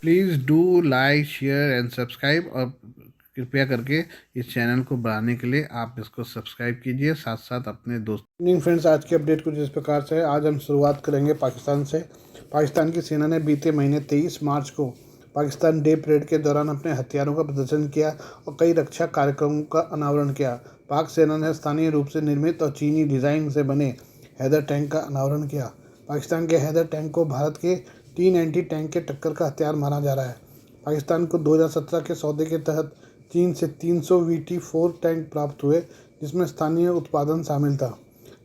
Please do like share and subscribe, और कृपया करके इस चैनल को बढ़ाने के लिए आप इसको सब्सक्राइब कीजिए, साथ साथ अपने दोस्त। इवनिंग फ्रेंड्स, आज की अपडेट कुछ इस प्रकार से है। आज हम शुरुआत करेंगे पाकिस्तान से। पाकिस्तान की सेना ने बीते महीने 23 मार्च को पाकिस्तान डे परेड के दौरान अपने हथियारों का प्रदर्शन किया और कई रक्षा कार्यक्रमों का अनावरण किया। पाक सेना ने स्थानीय रूप से निर्मित और चीनी डिज़ाइन से बने हैदर टैंक का अनावरण किया। पाकिस्तान के हैदर टैंक को भारत के T-90 टैंक के टक्कर का हथियार माना जा रहा है। पाकिस्तान को 2017 के सौदे के तहत चीन से 300 VT-4 टैंक प्राप्त हुए, जिसमें स्थानीय उत्पादन शामिल था।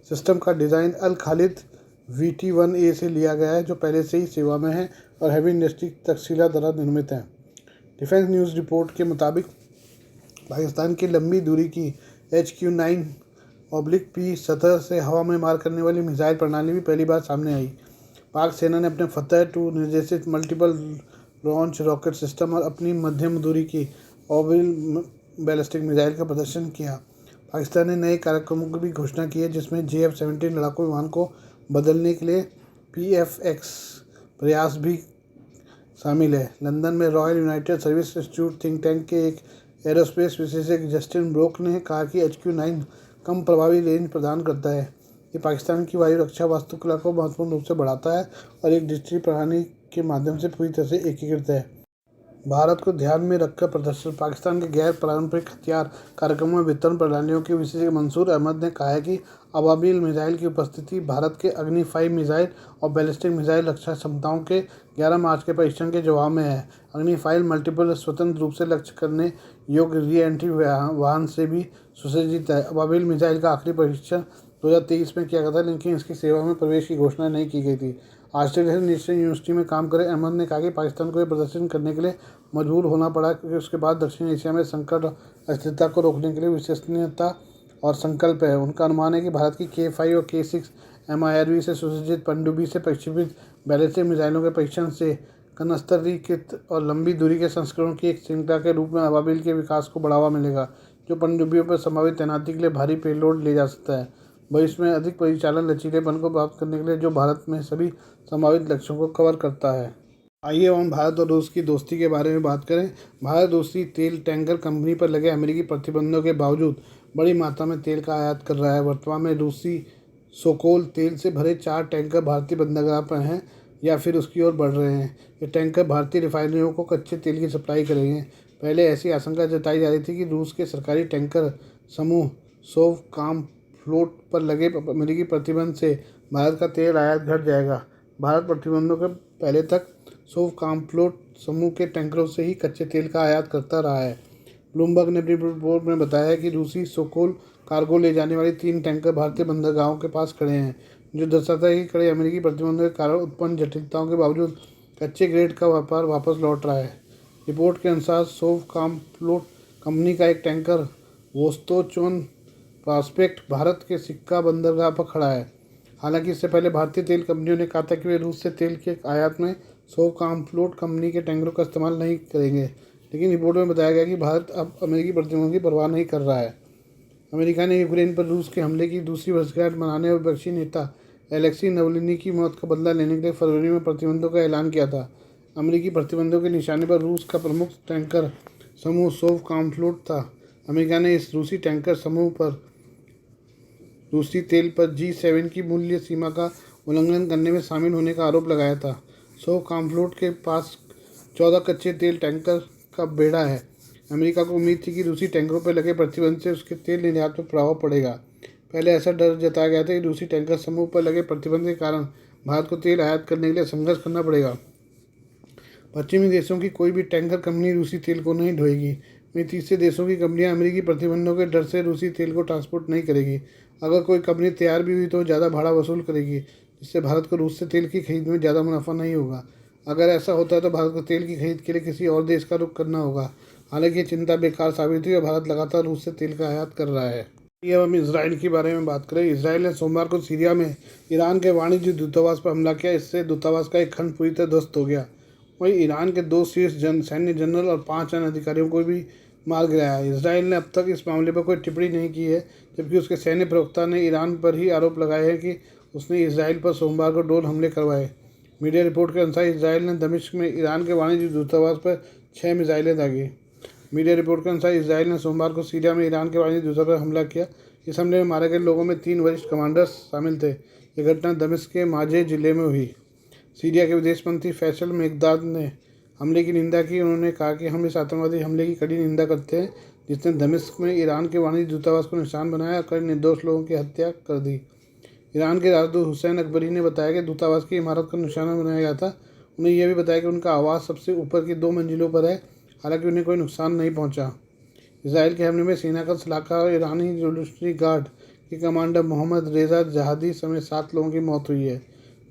सिस्टम का डिज़ाइन अल खालिद VT-1A से लिया गया है, जो पहले से ही सेवा में है और हैवी इंडस्ट्री तक्षशिला द्वारा निर्मित है। डिफेंस न्यूज़ रिपोर्ट के मुताबिक पाकिस्तान की लंबी दूरी की HQ-9/P सतह से हवा में मार करने वाली मिसाइल प्रणाली भी पहली बार सामने आई। पाक सेना ने अपने फतह-2 निर्देशित मल्टीपल लॉन्च रॉकेट सिस्टम और अपनी मध्यम दूरी की ऑर्बिटल बैलिस्टिक मिसाइल का प्रदर्शन किया। पाकिस्तान ने नए कार्यक्रमों की भी घोषणा की है, जिसमें JF-17 लड़ाकू विमान को बदलने के लिए PFX प्रयास भी शामिल है। लंदन में royal United service institute think tank के एक एरोस्पेस विशेषज्ञ जस्टिन ब्रोक ने कहा कि HQ-9 कम प्रभावी रेंज प्रदान करता है। ये पाकिस्तान की वायु रक्षा वास्तुकला को महत्वपूर्ण रूप से बढ़ाता है और एक डिजिटल प्रणाली के माध्यम से पूरी तरह से एकीकृत है। भारत को ध्यान में रखकर प्रदर्शन। पाकिस्तान के गैर पारंपरिक हथियार कार्यक्रमों में वितरण प्रणालियों के विशेषज्ञ मंसूर अहमद ने कहा है कि अबाबिल मिसाइल की उपस्थिति भारत के अग्नि 5 मिसाइल और बैलिस्टिक मिसाइल रक्षा क्षमताओं के 11 मार्च के परीक्षण के जवाब में है। अग्नि 5 मल्टीपल स्वतंत्र रूप से लक्ष्य करने योग्य री एंट्री वाहन से भी सुसज्जित है। अबाबिल मिसाइल का आखिरी परीक्षण 2023 में किया गया था, लेकिन इसकी सेवा में प्रवेश की घोषणा नहीं की गई थी। ऑस्ट्रेलिया से नेशनल यूनिवर्सिटी में काम करे अहमद ने कहा कि पाकिस्तान को यह प्रदर्शन करने के लिए मजबूर होना पड़ा, क्योंकि उसके बाद दक्षिण एशिया में संकट और अस्थिरता को रोकने के लिए विश्वसनीयता और संकल्प है। उनका अनुमान है कि भारत की K5 और K6 MIRV से सुसज्जित पनडुब्बी से प्रक्षेपित बैलिस्टिक मिसाइलों के परीक्षण से कनस्तरीकृत और लंबी दूरी के संस्करणों की एक श्रृंखला के रूप में अबाबिल के विकास को बढ़ावा मिलेगा, जो पनडुब्बियों पर संभावित तैनाती के लिए भारी पेलोड ले जा सकता है। भविष्य में अधिक परिचालन लचीलेपन को प्राप्त करने के लिए, जो भारत में सभी संभावित लक्ष्यों को कवर करता है। आइए हम भारत और रूस की दोस्ती के बारे में बात करें। भारत रूसी तेल टैंकर कंपनी पर लगे अमेरिकी प्रतिबंधों के बावजूद बड़ी मात्रा में तेल का आयात कर रहा है। वर्तमान में रूसी सोकोल तेल से भरे 4 टैंकर भारतीय बंदरगाह पर हैं या फिर उसकी ओर बढ़ रहे हैं। ये टैंकर भारतीय रिफाइनरियों को कच्चे तेल की सप्लाई करेंगे। पहले ऐसी आशंका जताई जा रही थी कि रूस के सरकारी टैंकर समूह सोवकाम फ्लोट पर लगे अमेरिकी प्रतिबंध से भारत का तेल आयात घट जाएगा। भारत प्रतिबंधों के पहले तक सोवकाम फ्लोट समूह के टैंकरों से ही कच्चे तेल का आयात करता रहा है। ब्लूमबर्ग ने अपनी रिपोर्ट में बताया है कि रूसी सोकोल कार्गो ले जाने वाली 3 टैंकर भारतीय बंदरगाहों के पास खड़े हैं, जो दर्शाता है कि कड़े अमेरिकी प्रतिबंधों के कारण उत्पन्न जटिलताओं के बावजूद कच्चे ग्रेड का व्यापार वापस लौट रहा है। रिपोर्ट के अनुसार सोवकाम फ्लोट कंपनी का एक टैंकर वोस्तोचन प्रॉस्पेक्ट भारत के सिक्का बंदरगाह पर खड़ा है। हालांकि इससे पहले भारतीय तेल कंपनियों ने कहा था कि वे रूस से तेल के आयात में सोवकाम फ्लोट कंपनी के टैंकरों का इस्तेमाल नहीं करेंगे, लेकिन रिपोर्ट में बताया गया कि भारत अब अमेरिकी प्रतिबंधों की परवाह नहीं कर रहा है। अमेरिका ने यूक्रेन पर रूस के हमले की दूसरी वर्षगांठ मनाने और विपक्षी नेता एलेक्सी नवलिनी की मौत का बदला लेने के लिए फरवरी में प्रतिबंधों का ऐलान किया था। अमेरिकी प्रतिबंधों के निशाने पर रूस का प्रमुख टैंकर समूह सोवकाम फ्लोट था। अमेरिका ने इस रूसी टैंकर समूह पर रूसी तेल पर G7 की मूल्य सीमा का उल्लंघन करने में शामिल होने का आरोप लगाया था। सोवकाम फ्लोट के पास 14 कच्चे तेल टैंकर का बेड़ा है। अमेरिका को उम्मीद थी कि रूसी टैंकरों पर लगे प्रतिबंध से उसके तेल निर्यात पर प्रभाव पड़ेगा। पहले ऐसा डर जताया गया था कि रूसी टैंकर समूह पर लगे प्रतिबंध के कारण भारत को तेल आयात करने के लिए संघर्ष करना पड़ेगा। पश्चिमी देशों की कोई भी टैंकर कंपनी रूसी तेल को नहीं ढोएगी। वहीं तीसरे देशों की कंपनियां अमेरिकी प्रतिबंधों के डर से रूसी तेल को ट्रांसपोर्ट नहीं करेगी। अगर कोई कंपनी तैयार भी हुई तो ज़्यादा भाड़ा वसूल करेगी, जिससे भारत को रूस से तेल की खरीद में ज़्यादा मुनाफा नहीं होगा। अगर ऐसा होता है तो भारत को तेल की खरीद के लिए किसी और देश का रुख करना होगा। हालांकि ये चिंता बेकार साबित हुई और भारत लगातार रूस से तेल का आयात कर रहा है। ये हम इसराइल के बारे में बात करें। इसराइल ने सोमवार को सीरिया में ईरान के वाणिज्य दूतावास पर हमला किया। इससे दूतावास का एक खंड पूरी तरह ध्वस्त हो गया। वहीं ईरान के 2 शीर्ष सैन्य जनरल और 5 अन्य अधिकारियों को भी मार गिराया। इसराइल ने अब तक इस मामले पर कोई टिप्पणी नहीं की है, जबकि उसके सैन्य प्रवक्ता ने ईरान पर ही आरोप लगाए हैं कि उसने इसराइल पर सोमवार को ड्रोन हमले करवाए। मीडिया रिपोर्ट के अनुसार इसराइल ने दमिश्क में ईरान के वाणिज्य दूतावास पर 6 मिसाइलें दागी। मीडिया रिपोर्ट के अनुसार इसराइल ने सोमवार को सीरिया में ईरान के वाणिज्य दूतावास पर हमला किया। इस हमले में मारे गए लोगों में 3 वरिष्ठ कमांडर्स शामिल थे। यह घटना दमिश्क के माजे जिले में हुई। सीरिया के विदेश मंत्री फैसल मेकदाद ने हमले की निंदा की। उन्होंने कहा कि हम इस आतंकवादी हमले की कड़ी निंदा करते हैं जिसने दमिश्क में ईरान के वाणिज्य दूतावास को निशान बनाया और कई निर्दोष लोगों की हत्या कर दी। ईरान के राजदूत हुसैन अकबरी ने बताया कि दूतावास की इमारत को निशाना बनाया गया था। उन्हें यह भी बताया कि उनका आवास सबसे ऊपर की 2 मंजिलों पर है, हालांकि उन्हें कोई नुकसान नहीं पहुंचा। इसराइल के हमले में सेना का सलाहकार और ईरानी रिवॉल्यूशनरी गार्ड के कमांडर मोहम्मद रेजा जहादी समेत 7 लोगों की मौत हुई है।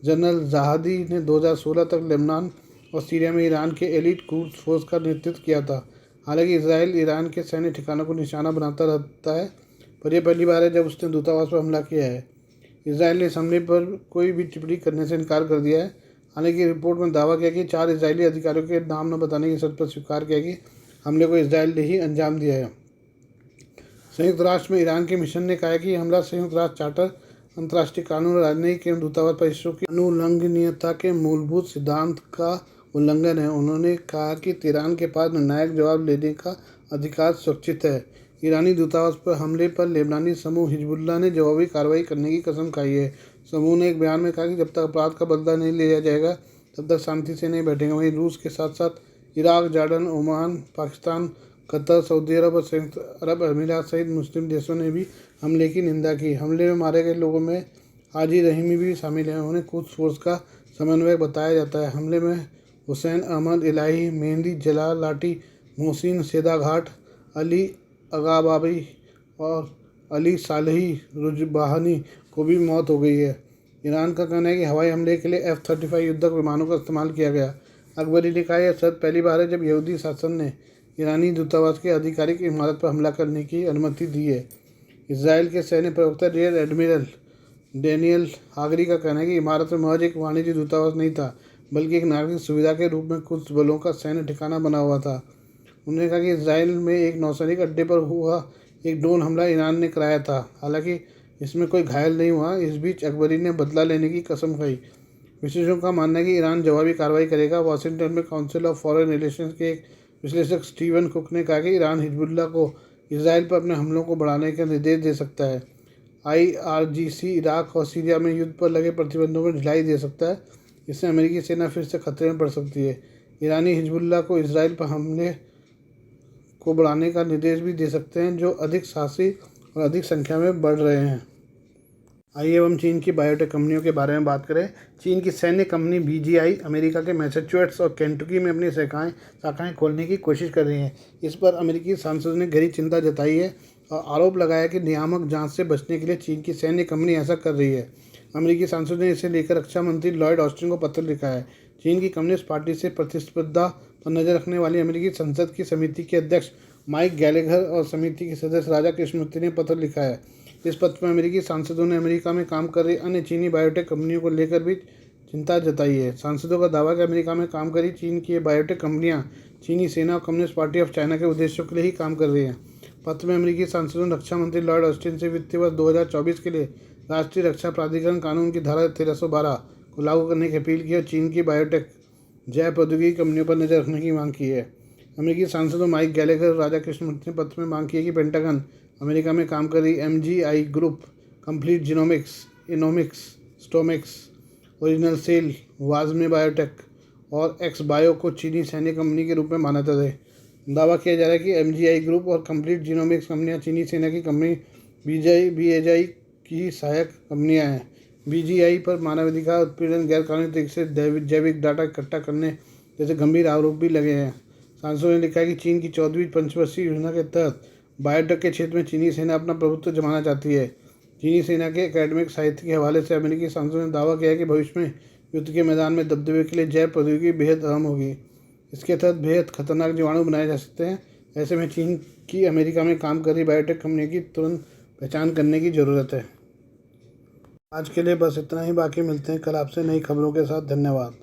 जनरल जहादी ने 2016 तक लेबनान और सीरिया में ईरान के एलीट क्रूज फोर्स का नेतृत्व किया था। हालांकि इसराइल ईरान के सैन्य ठिकानों को निशाना बनाता रहता है, पर यह पहली बार है जब उसने दूतावास पर हमला किया है। इसराइल ने इस हमले पर कोई भी टिप्पणी करने से इनकार कर दिया है। हालांकि रिपोर्ट में दावा किया कि 4 इजरायली अधिकारियों के नाम न बताने की शर्त पर स्वीकार किया कि हमले को इसराइल ने ही अंजाम दिया है। संयुक्त राष्ट्र में ईरान के मिशन ने कहा है कि हमला संयुक्त राष्ट्र चार्टर, अंतर्राष्ट्रीय कानून और राजनयिक एवं दूतावास परिसरों की अनुलंघनीयता के मूलभूत सिद्धांत का उल्लंघन है। उन्होंने कहा कि तेहरान के पास निर्णायक जवाब लेने का अधिकार सुरक्षित है। ईरानी दूतावास पर हमले पर लेबनानी समूह हिजबुल्लाह ने जवाबी कार्रवाई करने की कसम खाई है। समूह ने एक बयान में कहा कि जब तक अपराध का बदला नहीं लिया जाएगा तब तक शांति से नहीं बैठेंगे। वहीं रूस के साथ साथ Iraq, Jordan, Oman, Pakistan, Qatar, Saudi अरब और संयुक्त अरब अमीरात सहित मुस्लिम देशों ने भी हमले की निंदा की। हमले में मारे गए लोगों में हाजी रहीमी भी शामिल हैं। उन्हें कुछ फोर्स का समन्वयक बताया जाता है। हमले में हुसैन अहमद इलाही, मेहंदी जलाल लाठी, मोहसिन सेदाघाट, अली अगाबाबी और अली सालही रुजबाहनी को भी मौत हो गई है। ईरान का कहना है कि हवाई हमले के लिए F-35 युद्धक विमानों का इस्तेमाल किया गया। अकबरी ने कहा यह सद पहली बार है जब यहूदी शासन ने ईरानी दूतावास की आधिकारिक इमारत पर हमला करने की अनुमति दी है। इसराइल के सैन्य प्रवक्ता रियर एडमिरल डेनियल हागरी का कहना है कि इमारत में महज एक वाणिज्य दूतावास नहीं था, बल्कि एक नागरिक सुविधा के रूप में कुछ बलों का सैन्य ठिकाना बना हुआ था। उन्होंने कहा कि इसराइल में एक नौसैनिक अड्डे पर हुआ एक ड्रोन हमला ईरान ने कराया था, हालांकि इसमें कोई घायल नहीं हुआ। इस बीच अकबरी ने बदला लेने की कसम खाई। विशेषज्ञों का मानना है कि ईरान जवाबी कार्रवाई करेगा। वाशिंगटन में काउंसिल ऑफ फॉरेन रिलेशंस के एक विश्लेषक स्टीवन कुक ने कहा कि ईरान हिजबुल्लाह को इसराइल पर अपने हमलों को बढ़ाने का निर्देश दे सकता है। IRGC इराक और सीरिया में युद्ध पर लगे प्रतिबंधों में ढिलाई दे सकता है। इससे अमेरिकी सेना फिर से खतरे में पड़ सकती है। ईरानी हिजबुल्लाह को इसराइल पर हमले को बढ़ाने का निर्देश भी दे सकते हैं, जो अधिक साहसी और अधिक संख्या में बढ़ रहे हैं। आइए अब हम चीन की बायोटेक कंपनियों के बारे में बात करें। चीन की सैन्य कंपनी BGI अमेरिका के मैसाचुसेट्स और केंटुकी में अपनी शाखाएं खोलने की कोशिश कर रही हैं। इस पर अमेरिकी सांसदों ने गहरी चिंता जताई है और आरोप लगाया कि नियामक जांच से बचने के लिए चीन की सैन्य कंपनी ऐसा कर रही है। अमेरिकी सांसदों ने इसे लेकर रक्षा मंत्री लॉयड ऑस्टिन को पत्र लिखा है। चीन की कम्युनिस्ट पार्टी से प्रतिस्पर्धा पर नजर रखने वाली अमेरिकी संसद की समिति के अध्यक्ष माइक गैलेगर और समिति के सदस्य राजा कृष्णमूर्ति ने पत्र लिखा है। इस पत्र में अमेरिकी सांसदों ने अमेरिका में काम कर रही अन्य चीनी बायोटेक कंपनियों को लेकर भी चिंता जताई है। सांसदों का दावा है कि अमेरिका में काम कर रही चीन की ये बायोटेक कंपनियां चीनी सेना और कम्युनिस्ट पार्टी ऑफ चाइना के उद्देश्यों के लिए ही काम कर रही हैं। पत्र में अमेरिकी सांसदों ने रक्षा मंत्री लॉयड ऑस्टिन से वित्तीय वर्ष 2024 के लिए राष्ट्रीय रक्षा प्राधिकरण कानून की धारा 1312 को लागू करने की अपील की और चीन की बायोटेक जैव प्रौद्योगिकी कंपनियों पर नजर रखने की मांग की है। अमेरिकी सांसदों माइक गैलेगर और राजा कृष्णमूर्ति ने पत्र में मांग की है कि पेंटागन अमेरिका में काम कर रही MGI ग्रुप, कंप्लीट जीनोमिक्स, इनोमिक्स, स्टोमिक्स, ओरिजिनल सेल, वाजमे बायोटेक और एक्स बायो को चीनी सैन्य कंपनी के रूप में मान्यता दे। दावा किया जा रहा है कि MGI ग्रुप और कंप्लीट जीनोमिक्स कंपनियां चीनी सेना की कंपनी BGI की सहायक कंपनियां हैं। BGI पर मानवाधिकार उत्पीड़न, गैरकानूनी तरीके से जैविक डाटा इकट्ठा करने जैसे गंभीर आरोप भी लगे हैं। सांसदों ने लिखा है कि चीन की 14वीं पंचवर्षीय योजना के तहत बायोटेक के क्षेत्र में चीनी सेना अपना प्रभुत्व जमाना चाहती है। चीनी सेना के एकेडमिक साहित्य के हवाले से अमेरिकी सांसदों ने दावा किया है कि भविष्य में युद्ध के मैदान में दबदबे के लिए जैव प्रौद्योगिकी बेहद अहम होगी। इसके तहत बेहद खतरनाक जीवाणु बनाए जा सकते हैं। ऐसे में चीन की अमेरिका में काम कर रही बायोटेक कंपनी की तुरंत पहचान करने की ज़रूरत है। आज के लिए बस इतना ही। बाकी मिलते हैं कल आपसे नई खबरों के साथ। धन्यवाद।